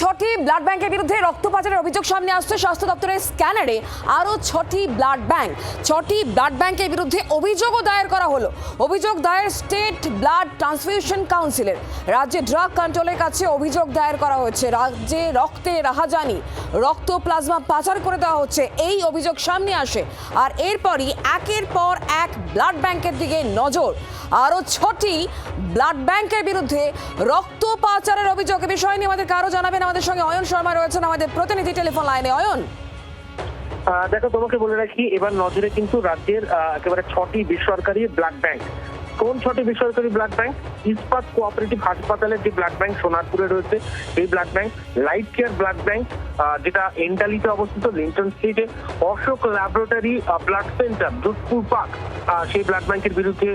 ছটি ব্লাড ব্যাংকের বিরুদ্ধে রক্ত পাচারের অভিযোগ সামনে আসছে। স্বাস্থ্য দপ্তরের স্ক্যানারে আরও ছটি ব্লাড ব্যাংকের বিরুদ্ধে অভিযোগও দায়ের করা হলো। অভিযোগ দায়ের স্টেট ব্লাড ট্রান্সফিউশন কাউন্সিলের। রাজ্যে ড্রাগ কন্ট্রোলের কাছে অভিযোগ দায়ের করা হয়েছে। রাজ্যে রক্তে রাহাজানি, রক্ত প্লাজমা পাচার করে দেওয়া হচ্ছে, এই অভিযোগ সামনে আসে। আর এরপরই একের পর এক ব্লাড ব্যাংকের দিকে নজর। আরও ছটি ব্লাড ব্যাংকের বিরুদ্ধে রক্ত পাচারের অভিযোগ। এ বিষয় নিয়ে আমাদের কারো জানাবেন, আমাদের সঙ্গে অয়ন শর্মা রয়েছেন, আমাদের প্রতিনিধি টেলিফোন লাইনে। অয়ন, দেখো, তোমাকে বলে রাখি, এবার নজরে কিন্তু রাজ্যের একেবারে 6টি বেসরকারি ব্লাড ব্যাংক। কোন 6টি বেসরকারি ব্লাড ব্যাংক? ইস্পাত কোঅপারেটিভ হাসপাতালের যে ব্লাড ব্যাংক সোনারপুরে রয়েছে এই blood bank, life care blood bank যেটা এন্টালিতে অবস্থিত লিন্টন স্ট্রিটে, Ashok laboratory blood centre Jodhpur park সেই ব্লাড ব্যাংকের বিরুদ্ধে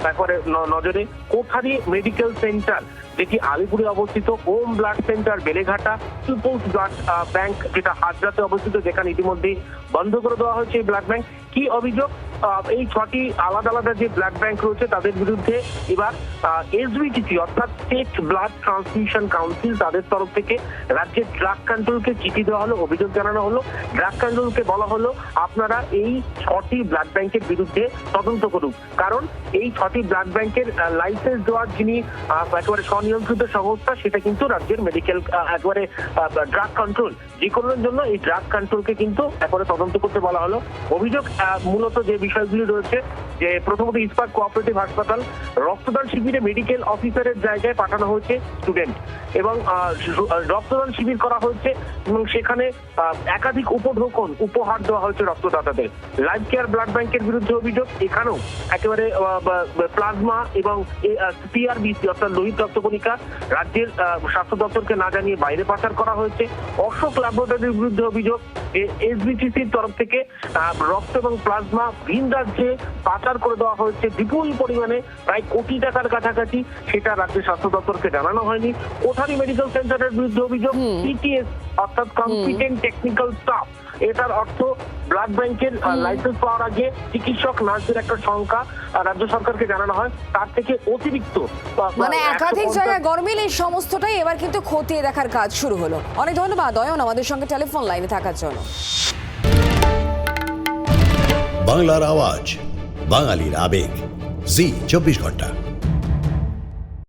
ব্যাপারে নজরে, কোঠারি মেডিকেল সেন্টার যেটি আলিপুরে অবস্থিত, Om blood centre Beleghata, people's blood bank যেটা হাজরাতে অবস্থিত, যেখানে ইতিমধ্যেই বন্ধ করে দেওয়া হয়েছে এই ব্লাড ব্যাংক। কি অভিযোগ? এই 6টি আলাদা আলাদা যে ব্লাড ব্যাংক রয়েছে তাদের বিরুদ্ধে এবার এসবিটিসি অর্থাৎ স্টেট ব্লাড ট্রান্সফিউশন কাউন্সিল তাদের তরফ থেকে রাজ্যের ড্রাগ কন্ট্রোলকে চিঠি দেওয়া হলো, অভিযোগ জানানো হলো। ড্রাগ কন্ট্রোলকে বলা হলো আপনারা এই 6টি ব্লাড ব্যাংকের বিরুদ্ধে তদন্ত করুন, কারণ এই 6টি ব্লাড ব্যাংকের লাইসেন্স দেওয়ার যিনি একেবারে স্বনিয়ন্ত্রিত সংস্থা সেটা কিন্তু রাজ্যের মেডিকেল একেবারে ড্রাগ কন্ট্রোল। যে কোনোর জন্য এই ড্রাগ কন্ট্রোলকে কিন্তু একেবারে তদন্ত করতে বলা হলো। অভিযোগ মূলত যে বিষয়গুলি রয়েছে, যে প্রথমত ইস্পাত কোঅপারেটিভ হাসপাতাল রক্তদান শিবিরে মেডিকেল অফিসারের জায়গায় পাঠানো হয়েছে স্টুডেন্ট, এবং রক্তদান শিবির করা হয়েছে এবং সেখানে একাধিক উপঢৌকন উপহার দেওয়া হয়েছে রক্তদাতাদের। লাইফ কেয়ার ব্লাড ব্যাংকের বিরুদ্ধে অভিযোগ, এখানেও একেবারে প্লাজমা এবং পিআরবিসি অর্থাৎ লোহিত রক্তকণিকা রাজ্যের স্বাস্থ্য দপ্তরকে না জানিয়ে বাইরে পাচার করা হয়েছে। অশোক ল্যাবরেটরির বিরুদ্ধে অভিযোগ, এসবিটিসির তরফ থেকে রক্ত এবং প্লাজমা ভিন রাজ্যে পাচার করে দেওয়া হয়েছে বিপুল পরিমাণে, প্রায় কোটি টাকার কাছাকাছি, সেটা রাজ্যের স্বাস্থ্য দপ্তরকে জানানো হয়নি। কোঠারি মেডিকেল সেন্টারের বিরুদ্ধে অভিযোগ, পিটিএস অর্থাৎ কম্পিটেন্ট টেকনিক্যাল স্টাফ, এটার অর্থ ব্লাড ব্যাংকের লাইসেন্স পাওয়ার আগে চিকিৎসক নার্সের একটা সংখ্যা রাজ্য সরকারকে জানানো হয়, তার থেকে অতিরিক্ত মানে একাধিক জায়গায় গরমিল। এই সমস্তটাই এবার কিন্তু খতিয়ে দেখার কাজ শুরু হলো। অনেক ধন্যবাদ অয়ন আমাদের সঙ্গে টেলিফোন লাইনে থাকার জন্য। বাংলার আওয়াজ, বাঙালির আবেগ, জি 24 ঘন্টা।